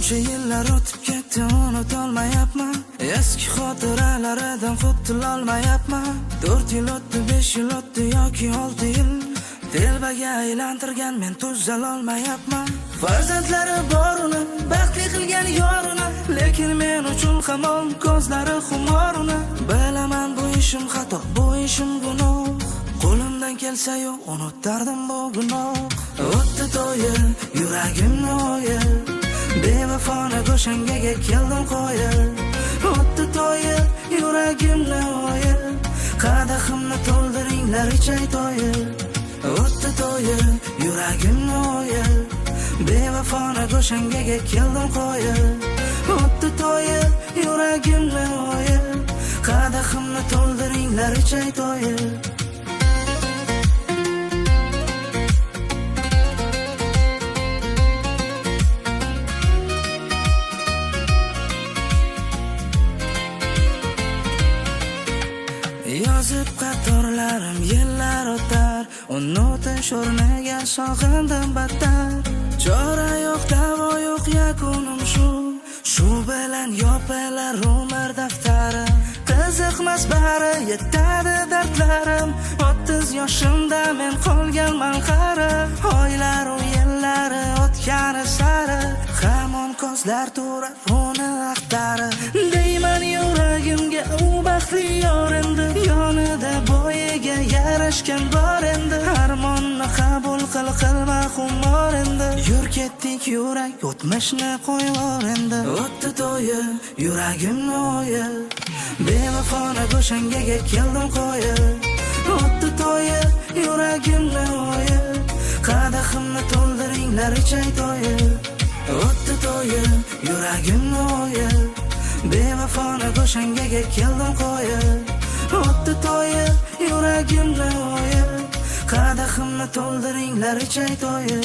Shuncha yillar o'tib ketdi, unutolmayapman. Eski xotiralaridan qutulolmayapman. 4 yil o'tdi, 5 yil o'tdi yoki 6 yil. Telbaga aylantirgan men tuzalolmayapman. Farzandlari bor uni, baxtli qilgan yorini, lekin men uchun hamon ko'zlari xumoruni. Bilaman bu ishim xato, bu ishim gunoh. Qo'limdan kelsa-yu unutardim bu gunoh. O'tdi to'yi, yuragimni o'yi, bevafona go'shangaga keldim qo'yi. O'tdi to'yi, yuragimni o'yi, qadahimni to'ldiringlar ichay to'yi. O'tdi to'yi, yuragimni o'yi, bevafona go'shangaga keldim qo'yi. O'tdi to'yi, yuragimni o'yi, qadahimni to'ldiringlar ichay to'yi. Yozib qatorlarim yillar o'tar, unutish o'rniga sog'indim battar. Chora yo'q, davo yo'q, yakunim shu. Shu bilan yopilar umr daftari. Qiziqmas bari, yetadi dardlarim. 30 yoshimda men qolganman qari. Oylar u yillari o'tgani sari, hamon ko'zlar turar uni axtari. Deyman yuragimga u baxtli yor endi, yonida bo'yiga yarashgan bor endi. Armonni qabul qilma xumor endi. Yur ketdik yurak, o'tmishni qo'yvor endi. O'tdi to'yi, yuragimni o'yi, bevafona go'shangaga keldim qo'yi. O'tdi to'yi, yuragimni o'yi, qadahimni to'ldiringlar ichay to'yi. O'tdi to'yi, yuragimni o'yi, bevafona go'shangaga keldim qo'yi. O'tdi to'yi, yuragimni o'yi, qadahimni to'ldiringlar ichay to'yi.